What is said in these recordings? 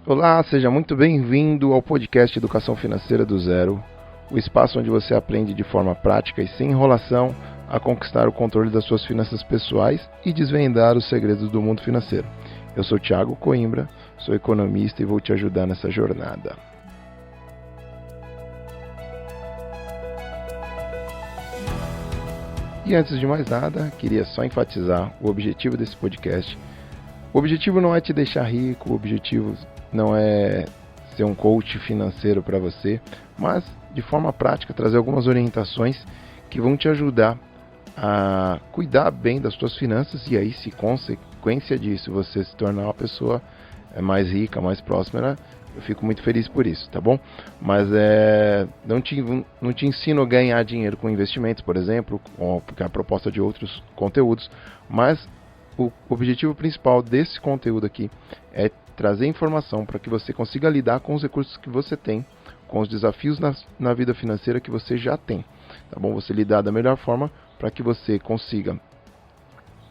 Olá, seja muito bem-vindo ao podcast Educação Financeira do Zero, o espaço onde você aprende de forma prática e sem enrolação a conquistar o controle das suas finanças pessoais e desvendar os segredos do mundo financeiro. Eu sou Thiago Coimbra, sou economista e vou te ajudar nessa jornada. E antes de mais nada, queria só enfatizar o objetivo desse podcast. O objetivo não é te deixar rico, o objetivo não é ser um coach financeiro para você, mas de forma prática trazer algumas orientações que vão te ajudar a cuidar bem das suas finanças e aí, se consequência disso você se tornar uma pessoa mais rica, mais próspera, eu fico muito feliz por isso, tá bom? Mas não te ensino a ganhar dinheiro com investimentos, por exemplo, porque é a proposta de outros conteúdos, mas o objetivo principal desse conteúdo aqui é trazer informação para que você consiga lidar com os recursos que você tem, com os desafios na vida financeira que você já tem, tá bom? Você lidar da melhor forma para que você consiga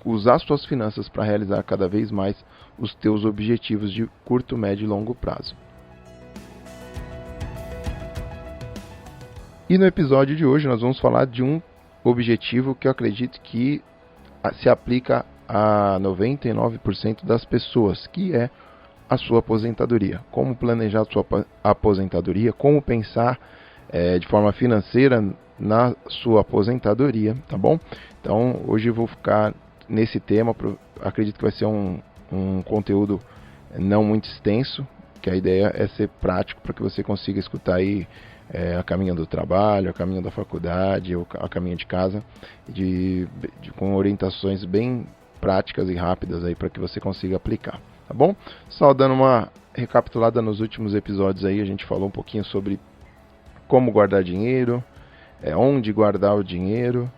usar suas finanças para realizar cada vez mais os teus objetivos de curto, médio e longo prazo. E no episódio de hoje nós vamos falar de um objetivo que eu acredito que se aplica a 99% das pessoas, que é a sua aposentadoria. Como planejar a sua aposentadoria, como pensar de forma financeira na sua aposentadoria, tá bom? Então hoje eu vou ficar nesse tema, acredito que vai ser um conteúdo não muito extenso, que a ideia é ser prático para que você consiga escutar aí a caminho do trabalho, a caminho da faculdade, ou a caminho de casa, com orientações bem práticas e rápidas aí para que você consiga aplicar, tá bom? Só dando uma recapitulada nos últimos episódios aí, a gente falou um pouquinho sobre como guardar dinheiro, onde guardar o dinheiro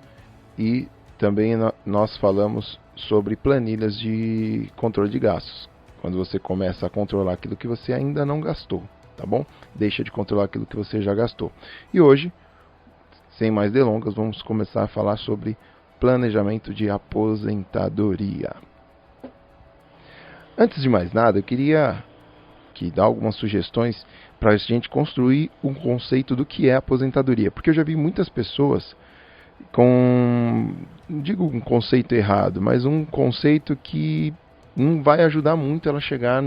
e também nós falamos sobre planilhas de controle de gastos, quando você começa a controlar aquilo que você ainda não gastou, tá bom? Deixa de controlar aquilo que você já gastou. E hoje, sem mais delongas, vamos começar a falar sobre planejamento de aposentadoria. Antes de mais nada, eu queria dar algumas sugestões para a gente construir um conceito do que é aposentadoria, porque eu já vi muitas pessoas com, não digo um conceito errado, mas um conceito que não vai ajudar muito ela chegar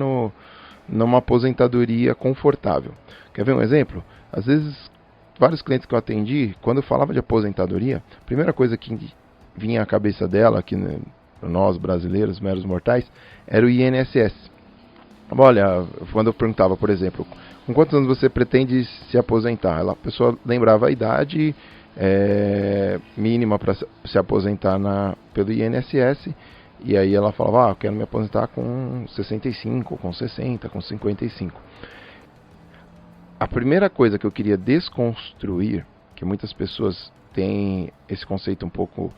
numa aposentadoria confortável. Quer ver um exemplo? Às vezes, vários clientes que eu atendi, quando eu falava de aposentadoria, a primeira coisa que vinha à cabeça dela, aqui nós brasileiros, meros mortais, era o INSS. Olha, quando eu perguntava, por exemplo, com quantos anos você pretende se aposentar? A pessoa lembrava a idade mínima para se aposentar pelo INSS, e aí ela falava, eu quero me aposentar com 65, com 60, com 55. A primeira coisa que eu queria desconstruir, que muitas pessoas têm esse conceito um pouco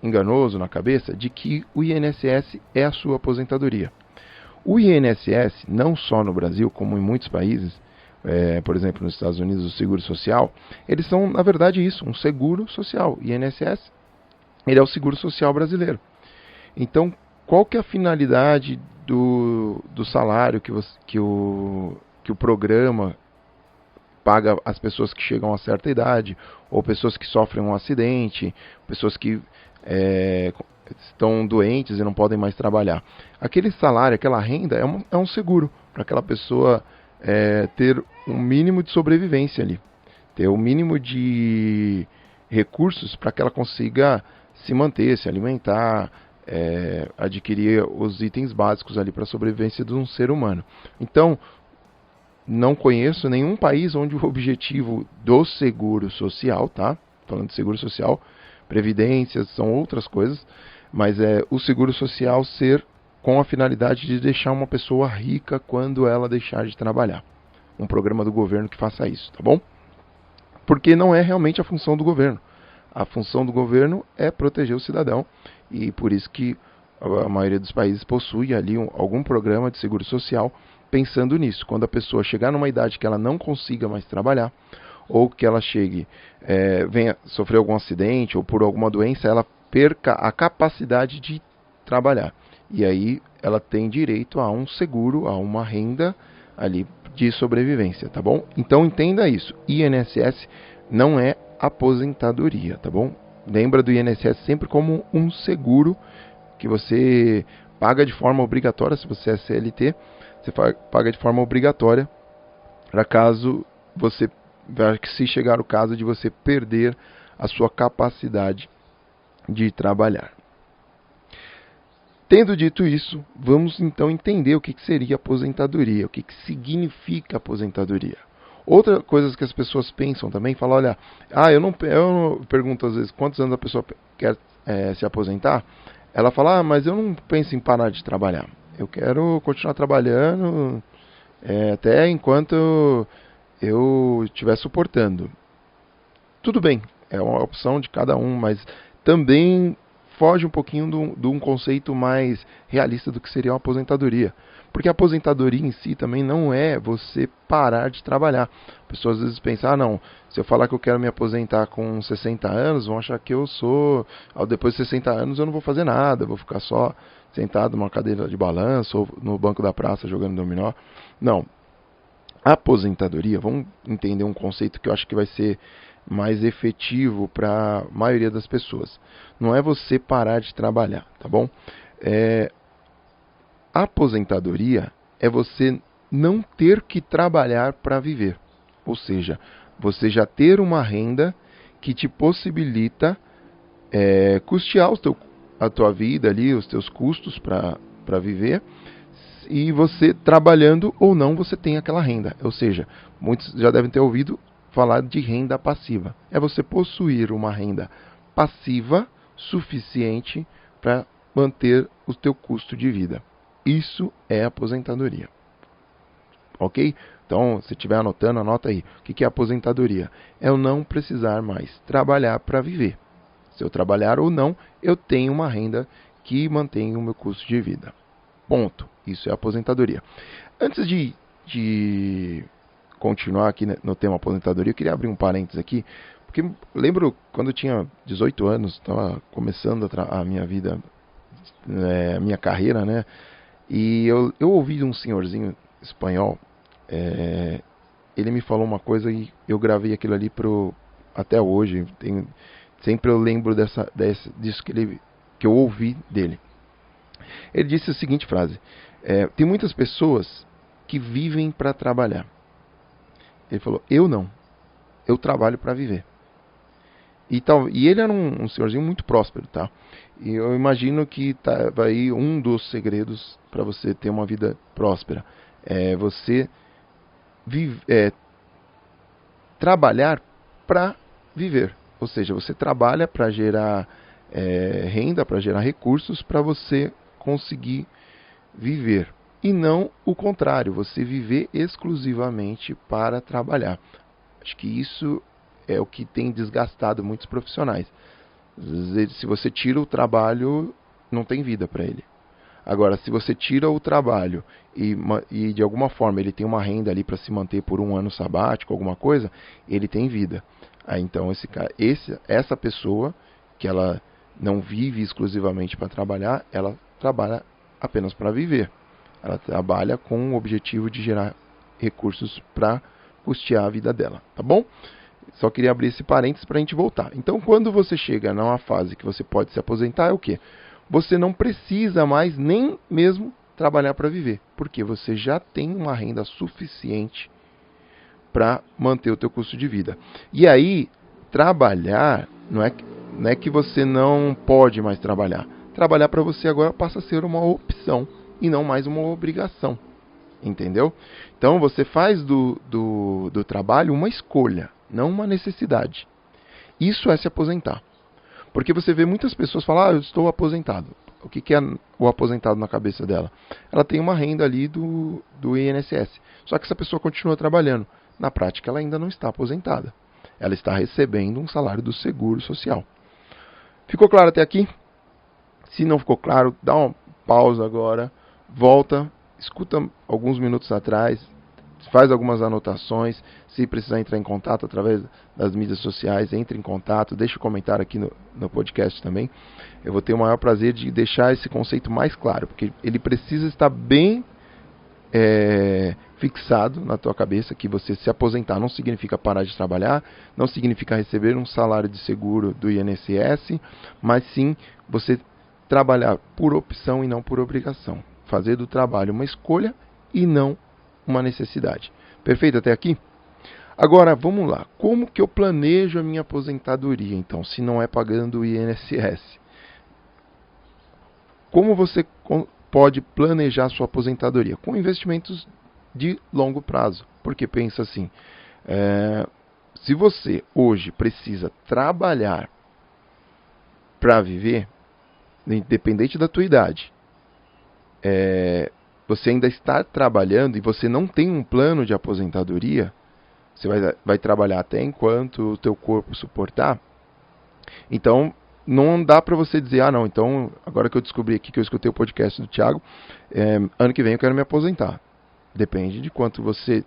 enganoso na cabeça, de que o INSS é a sua aposentadoria. O INSS, não só no Brasil, como em muitos países, por exemplo, nos Estados Unidos, o seguro social, eles são, na verdade, isso, um seguro social. O INSS, ele é o seguro social brasileiro. Então, qual que é a finalidade do salário que o programa paga às pessoas que chegam a certa idade, ou pessoas que sofrem um acidente, pessoas que estão doentes e não podem mais trabalhar? Aquele salário, aquela renda é um seguro para aquela pessoa ter um mínimo de sobrevivência ali, ter um mínimo de recursos para que ela consiga se manter, se alimentar, adquirir os itens básicos ali para a sobrevivência de um ser humano. Então, não conheço nenhum país onde o objetivo do seguro social, tá? Falando de seguro social, previdências, são outras coisas, mas o seguro social ser com a finalidade de deixar uma pessoa rica quando ela deixar de trabalhar. Um programa do governo que faça isso, tá bom? Porque não é realmente a função do governo. A função do governo é proteger o cidadão, e por isso que a maioria dos países possui ali algum programa de seguro social pensando nisso. Quando a pessoa chegar numa idade que ela não consiga mais trabalhar, ou que ela venha sofrer algum acidente ou por alguma doença, ela perca a capacidade de trabalhar. E aí ela tem direito a um seguro, a uma renda ali de sobrevivência, tá bom? Então entenda isso, INSS não é aposentadoria, tá bom? Lembra do INSS sempre como um seguro que você paga de forma obrigatória. Se você é CLT, você paga de forma obrigatória para caso você, se chegar o caso de você perder a sua capacidade de trabalhar. Tendo dito isso, vamos então entender o que seria aposentadoria, o que significa aposentadoria. Outra coisa que as pessoas pensam também, falam, olha, eu pergunto às vezes quantos anos a pessoa quer se aposentar, ela fala, mas eu não penso em parar de trabalhar, eu quero continuar trabalhando até enquanto eu estiver suportando. Tudo bem, é uma opção de cada um, mas também foge um pouquinho de um conceito mais realista do que seria uma aposentadoria. Porque a aposentadoria em si também não é você parar de trabalhar. Pessoas às vezes pensam, não, se eu falar que eu quero me aposentar com 60 anos, vão achar que eu sou, depois de 60 anos eu não vou fazer nada, vou ficar só sentado numa cadeira de balanço ou no banco da praça jogando dominó. Não. A aposentadoria, vamos entender um conceito que eu acho que vai ser mais efetivo para a maioria das pessoas. Não é você parar de trabalhar, tá bom? A aposentadoria é você não ter que trabalhar para viver. Ou seja, você já ter uma renda que te possibilita custear a tua vida ali, os teus custos para viver. E você, trabalhando ou não, você tem aquela renda. Ou seja, muitos já devem ter ouvido falar de renda passiva. É você possuir uma renda passiva suficiente para manter o teu custo de vida. Isso é aposentadoria. Ok? Então, se estiver anotando, anota aí. O que é aposentadoria? É eu não precisar mais trabalhar para viver. Se eu trabalhar ou não, eu tenho uma renda que mantém o meu custo de vida. Ponto. Isso é aposentadoria. Antes de continuar aqui no tema aposentadoria, eu queria abrir um parênteses aqui, porque lembro quando eu tinha 18 anos, estava começando a minha vida, a minha carreira, né? E eu ouvi de um senhorzinho espanhol, ele me falou uma coisa e eu gravei aquilo ali até hoje. Sempre eu lembro disso que eu ouvi dele. Ele disse a seguinte frase: tem muitas pessoas que vivem para trabalhar. Ele falou, eu não. Eu trabalho para viver. E ele era um senhorzinho muito próspero, tá? E eu imagino que tá aí um dos segredos para você ter uma vida próspera. É você trabalhar para viver. Ou seja, você trabalha para gerar renda, para gerar recursos, para você conseguir viver. E não o contrário, você viver exclusivamente para trabalhar. Acho que isso é o que tem desgastado muitos profissionais. Se você tira o trabalho, não tem vida para ele. Agora, se você tira o trabalho e de alguma forma ele tem uma renda ali para se manter por um ano sabático, alguma coisa, ele tem vida. Então essa pessoa que ela não vive exclusivamente para trabalhar, ela trabalha apenas para viver. Ela trabalha com o objetivo de gerar recursos para custear a vida dela, tá bom? Só queria abrir esse parênteses para a gente voltar. Então, quando você chega numa fase que você pode se aposentar, é o quê? Você não precisa mais nem mesmo trabalhar para viver, porque você já tem uma renda suficiente para manter o teu custo de vida. E aí, trabalhar não é que você não pode mais trabalhar. Trabalhar para você agora passa a ser uma opção e não mais uma obrigação. Entendeu? Então você faz do trabalho uma escolha, não uma necessidade. Isso é se aposentar. Porque você vê muitas pessoas falar, eu estou aposentado. O que é o aposentado na cabeça dela? Ela tem uma renda ali do INSS. Só que essa pessoa continua trabalhando. Na prática ela ainda não está aposentada. Ela está recebendo um salário do Seguro Social. Ficou claro até aqui? Se não ficou claro, dá uma pausa agora, volta, escuta alguns minutos atrás, faz algumas anotações. Se precisar entrar em contato através das mídias sociais, entre em contato, deixa um comentário aqui no podcast também. Eu vou ter o maior prazer de deixar esse conceito mais claro, porque ele precisa estar bem fixado na tua cabeça que você se aposentar não significa parar de trabalhar, não significa receber um salário de seguro do INSS, mas sim você trabalhar por opção e não por obrigação. Fazer do trabalho uma escolha e não uma necessidade. Perfeito até aqui? Agora, vamos lá. Como que eu planejo a minha aposentadoria, então, se não é pagando o INSS? Como você pode planejar sua aposentadoria? Com investimentos de longo prazo. Porque pensa assim, se você hoje precisa trabalhar para viver, independente da tua idade, você ainda está trabalhando e você não tem um plano de aposentadoria, você vai trabalhar até enquanto o teu corpo suportar, então não dá para você dizer, não, então agora que eu descobri aqui que eu escutei o podcast do Thiago, ano que vem eu quero me aposentar. Depende de quanto você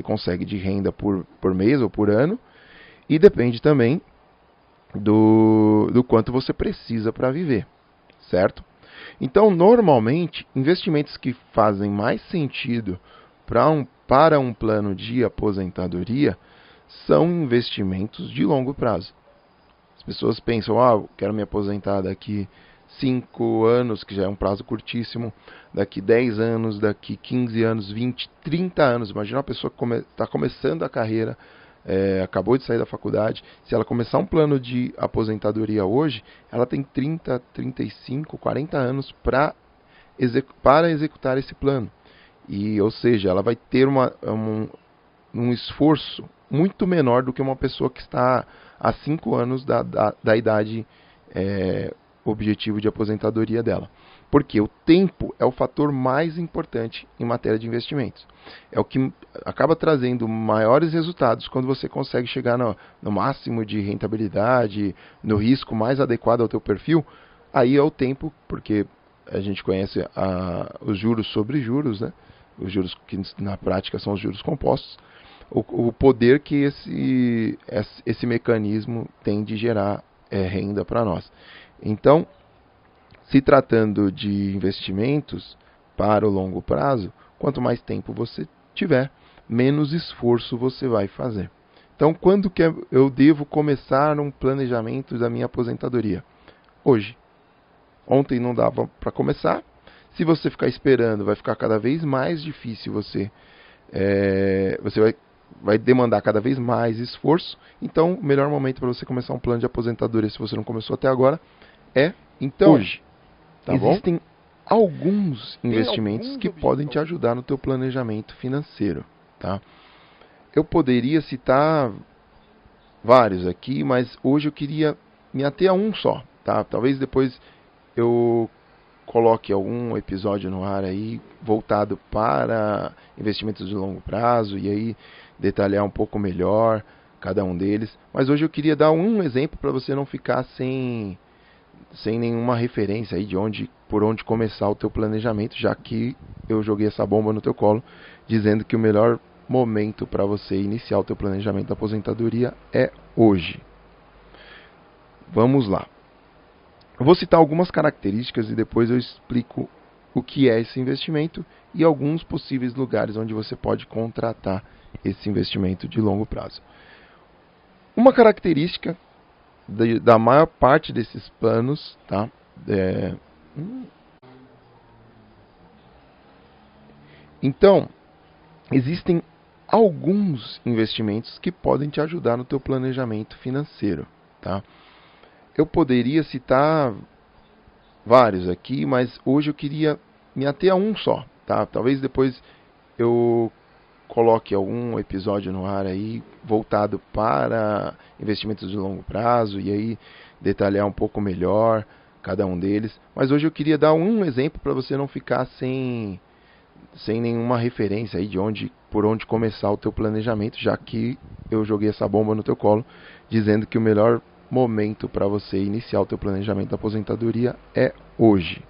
consegue de renda por mês ou por ano, e depende também do quanto você precisa para viver, certo? Então, normalmente, investimentos que fazem mais sentido para um plano de aposentadoria são investimentos de longo prazo. As pessoas pensam, eu quero me aposentar daqui 5 anos, que já é um prazo curtíssimo, daqui 10 anos, daqui 15 anos, 20, 30 anos. Imagina uma pessoa que está começando a carreira, acabou de sair da faculdade, se ela começar um plano de aposentadoria hoje, ela tem 30, 35, 40 anos para executar esse plano. Ou seja, ela vai ter um esforço muito menor do que uma pessoa que está há 5 anos da idade objetivo de aposentadoria dela. Porque o tempo é o fator mais importante em matéria de investimentos. É o que acaba trazendo maiores resultados quando você consegue chegar no máximo de rentabilidade, no risco mais adequado ao teu perfil. Aí é o tempo, porque a gente conhece os juros sobre juros, né? Os juros que na prática são os juros compostos, o poder que esse mecanismo tem de gerar renda para nós. Então, se tratando de investimentos para o longo prazo, quanto mais tempo você tiver, menos esforço você vai fazer. Então, quando que eu devo começar um planejamento da minha aposentadoria? Hoje. Ontem não dava para começar. Se você ficar esperando, vai ficar cada vez mais difícil você vai demandar cada vez mais esforço. Então, o melhor momento para você começar um plano de aposentadoria, se você não começou até agora, é hoje. Tá Existem alguns investimentos que podem te ajudar no teu planejamento financeiro. Tá? Eu poderia citar vários aqui, mas hoje eu queria me ater a um só. Tá? Talvez depois eu coloque algum episódio no ar aí voltado para investimentos de longo prazo e aí detalhar um pouco melhor cada um deles. Mas hoje eu queria dar um exemplo para você não ficar sem nenhuma referência aí por onde começar o teu planejamento, já que eu joguei essa bomba no teu colo, dizendo que o melhor momento para você iniciar o teu planejamento da aposentadoria é hoje. Vamos lá. Eu vou citar algumas características e depois eu explico o que é esse investimento e alguns possíveis lugares onde você pode contratar esse investimento de longo prazo. Uma característica da maior parte desses planos, tá? Então, existem alguns investimentos que podem te ajudar no teu planejamento financeiro, tá? Eu poderia citar vários aqui, mas hoje eu queria me ater a um só, tá? Talvez depois eu coloque algum episódio no ar aí voltado para investimentos de longo prazo e aí detalhar um pouco melhor cada um deles. Mas hoje eu queria dar um exemplo para você não ficar sem nenhuma referência aí por onde começar o teu planejamento, já que eu joguei essa bomba no teu colo, dizendo que o melhor momento para você iniciar o teu planejamento da aposentadoria é hoje.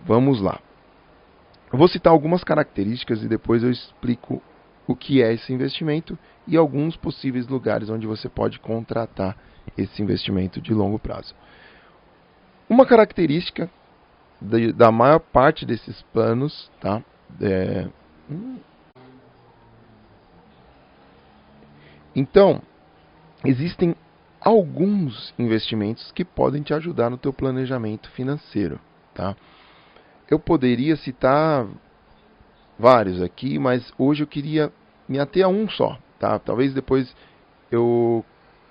Vamos lá. Eu vou citar algumas características e depois eu explico o que é esse investimento e alguns possíveis lugares onde você pode contratar esse investimento de longo prazo. Uma característica da maior parte desses planos, tá? Então, existem alguns investimentos que podem te ajudar no teu planejamento financeiro, tá? Eu poderia citar vários aqui, mas hoje eu queria me ater a um só, tá? Talvez depois eu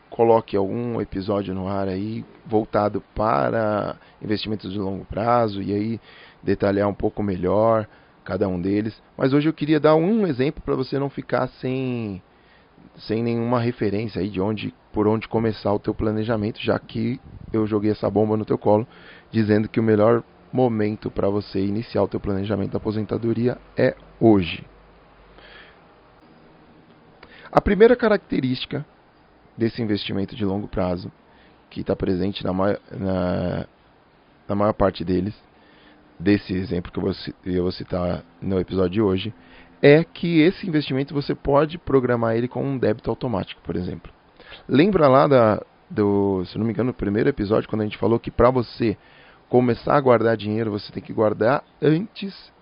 coloque algum episódio no ar aí voltado para investimentos de longo prazo e aí detalhar um pouco melhor cada um deles. Mas hoje eu queria dar um exemplo para você não ficar sem nenhuma referência aí por onde começar o teu planejamento, já que eu joguei essa bomba no teu colo, dizendo que o melhor momento para você iniciar o teu planejamento da aposentadoria é hoje. A primeira característica desse investimento de longo prazo, que está presente na maior parte deles, desse exemplo que eu vou citar no episódio de hoje, é que esse investimento você pode programar ele com um débito automático, por exemplo. Lembra lá se não me engano, no primeiro episódio, quando a gente falou que para você começar a guardar dinheiro, você tem que guardar antes,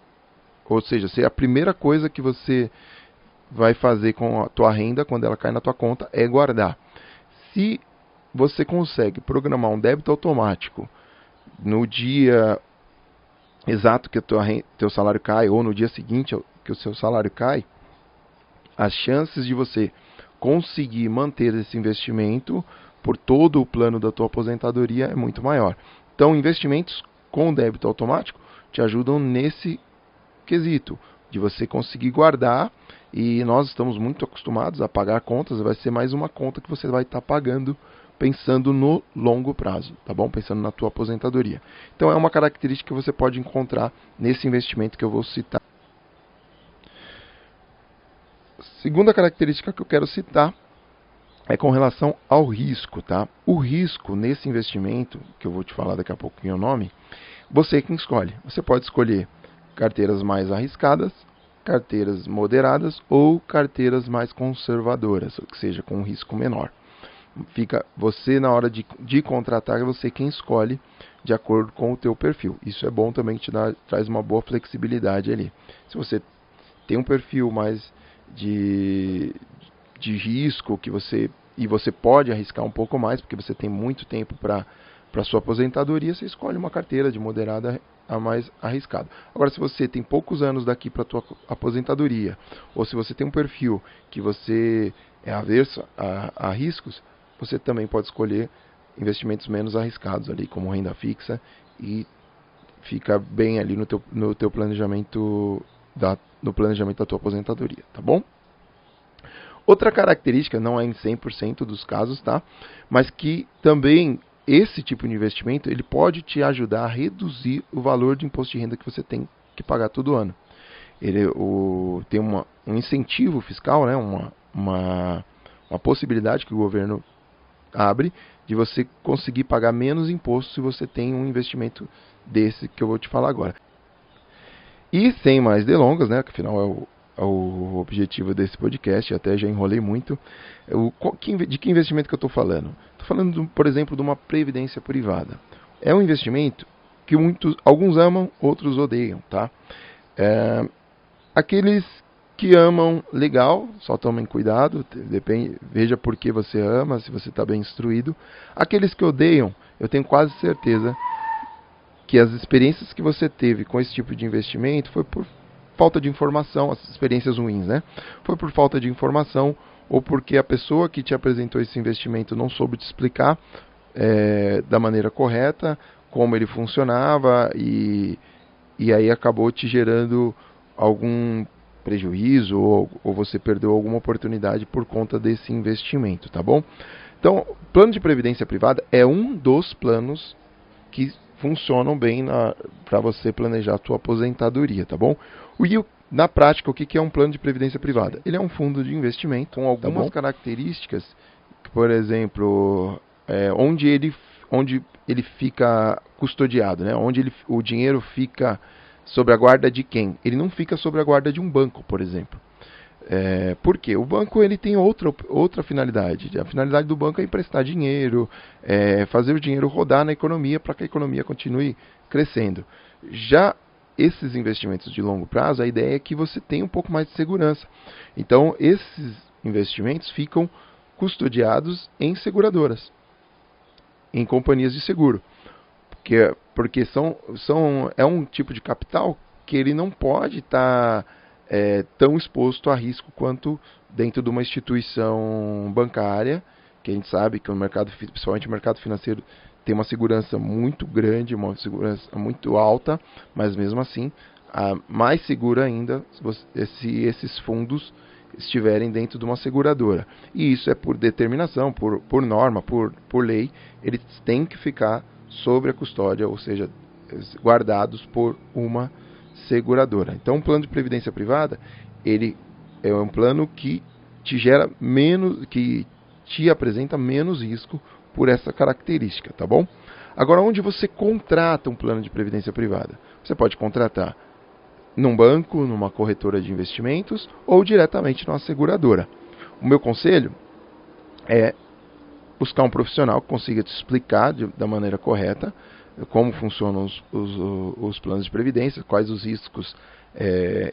ou seja, a primeira coisa que você vai fazer com a tua renda, quando ela cai na tua conta, é guardar. Se você consegue programar um débito automático no dia exato que o teu salário cai, ou no dia seguinte que o seu salário cai, as chances de você conseguir manter esse investimento por todo o plano da tua aposentadoria é muito maior. Então, investimentos com débito automático te ajudam nesse quesito, de você conseguir guardar, e nós estamos muito acostumados a pagar contas, vai ser mais uma conta que você vai estar pagando pensando no longo prazo, tá bom? Pensando na tua aposentadoria. Então é uma característica que você pode encontrar nesse investimento que eu vou citar. Segunda característica que eu quero citar é com relação ao risco, tá? O risco nesse investimento, que eu vou te falar daqui a pouquinho o nome, você é quem escolhe. Você pode escolher carteiras mais arriscadas, carteiras moderadas ou carteiras mais conservadoras, ou seja, com um risco menor. Fica você na hora de contratar, você quem escolhe de acordo com o teu perfil. Isso é bom também, traz uma boa flexibilidade ali. Se você tem um perfil mais de risco e você pode arriscar um pouco mais, porque você tem muito tempo para sua aposentadoria, você escolhe uma carteira de moderada a mais arriscado. Agora, se você tem poucos anos daqui para a tua aposentadoria, ou se você tem um perfil que você é averso a riscos, você também pode escolher investimentos menos arriscados ali, como renda fixa, e fica bem ali no teu planejamento no planejamento da tua aposentadoria, tá bom? Outra característica, não é em 100% dos casos, tá? Mas que também esse tipo de investimento ele pode te ajudar a reduzir o valor de imposto de renda que você tem que pagar todo ano. Tem um incentivo fiscal, né? uma possibilidade que o governo abre de você conseguir pagar menos imposto se você tem um investimento desse que eu vou te falar agora. E sem mais delongas, né? Que afinal é o objetivo desse podcast, até já enrolei muito. De que investimento que eu estou falando? Estou falando, por exemplo, de uma previdência privada. É um investimento que alguns amam, outros odeiam, tá? Aqueles que amam, legal, só tomem cuidado, veja por que você ama, se você está bem instruído. Aqueles que odeiam, eu tenho quase certeza que as experiências que você teve com esse tipo de investimento foi por falta de informação, as experiências ruins, né? Foi por falta de informação ou porque a pessoa que te apresentou esse investimento não soube te explicar da maneira correta como ele funcionava e aí acabou te gerando algum prejuízo ou você perdeu alguma oportunidade por conta desse investimento, tá bom? Então, plano de previdência privada é um dos planos que funcionam bem para você planejar a sua aposentadoria, tá bom? Na prática, o que é um plano de previdência privada? Ele é um fundo de investimento com algumas características, por exemplo, onde ele fica custodiado, né? Onde o dinheiro fica sob a guarda de quem? Ele não fica sob a guarda de um banco, por exemplo. Por quê? O banco ele tem outra finalidade. A finalidade do banco é emprestar dinheiro, fazer o dinheiro rodar na economia para que a economia continue crescendo. Já esses investimentos de longo prazo, a ideia é que você tenha um pouco mais de segurança. Então, esses investimentos ficam custodiados em seguradoras, em companhias de seguro. Porque é um tipo de capital que ele não pode estar tão exposto a risco quanto dentro de uma instituição bancária, que a gente sabe que o mercado, principalmente o mercado financeiro, tem uma segurança muito grande, uma segurança muito alta, mas mesmo assim, mais segura ainda se esses fundos estiverem dentro de uma seguradora. E isso é por determinação, por norma, por lei, eles têm que ficar sob a custódia, ou seja, guardados por uma seguradora. Então, um plano de previdência privada, ele é um plano que te gera menos, que te apresenta menos risco por essa característica, tá bom? Agora, onde você contrata um plano de previdência privada? Você pode contratar num banco, numa corretora de investimentos ou diretamente numa seguradora. O meu conselho é buscar um profissional que consiga te explicar da maneira correta como funcionam os planos de previdência, quais os riscos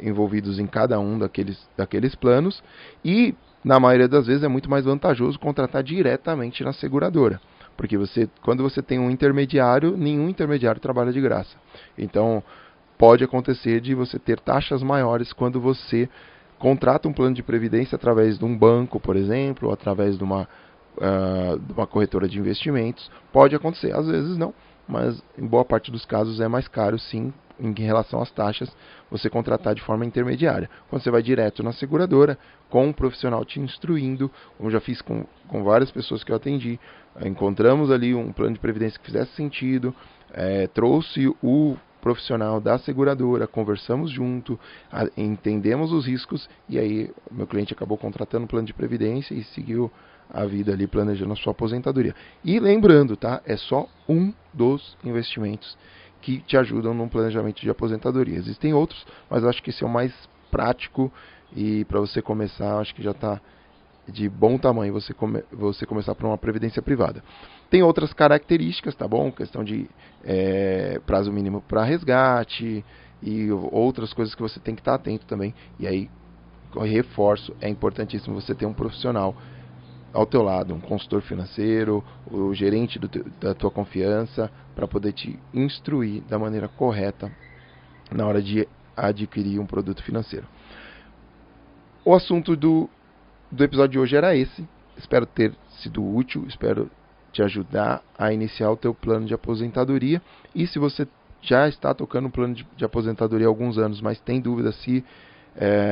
envolvidos em cada um daqueles planos, e na maioria das vezes é muito mais vantajoso contratar diretamente na seguradora, porque quando você tem um intermediário, nenhum intermediário trabalha de graça. Então pode acontecer de você ter taxas maiores quando você contrata um plano de previdência através de um banco, por exemplo, ou através de uma corretora de investimentos. Pode acontecer, às vezes não, mas em boa parte dos casos é mais caro sim, em relação às taxas, você contratar de forma intermediária. Quando você vai direto na seguradora, com um profissional te instruindo, como já fiz com várias pessoas que eu atendi, encontramos ali um plano de previdência que fizesse sentido, trouxe o profissional da seguradora, conversamos junto, entendemos os riscos, e aí meu cliente acabou contratando um plano de previdência e seguiu a vida ali planejando a sua aposentadoria. E lembrando, tá? É só um dos investimentos que te ajudam no planejamento de aposentadoria. Existem outros, mas eu acho que esse é o mais prático e para você começar, acho que já está de bom tamanho você começar por uma previdência privada. Tem outras características, tá bom? Questão de prazo mínimo para resgate e outras coisas que você tem que estar atento também. E aí, reforço, é importantíssimo você ter um profissional ao teu lado, um consultor financeiro, o gerente da tua confiança, para poder te instruir da maneira correta na hora de adquirir um produto financeiro. O assunto do episódio de hoje era esse. Espero ter sido útil, espero te ajudar a iniciar o teu plano de aposentadoria. E se você já está tocando um plano de aposentadoria há alguns anos, mas tem dúvida se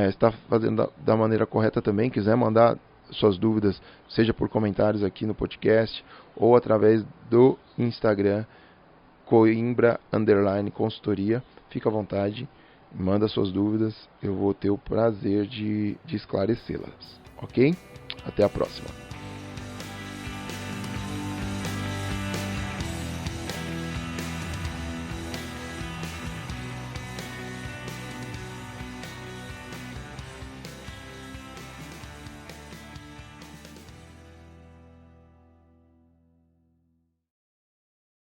está fazendo da maneira correta também, quiser mandar suas dúvidas, seja por comentários aqui no podcast ou através do Instagram Coimbra_consultoria, fica à vontade, manda suas dúvidas, eu vou ter o prazer de esclarecê-las, ok? Até a próxima.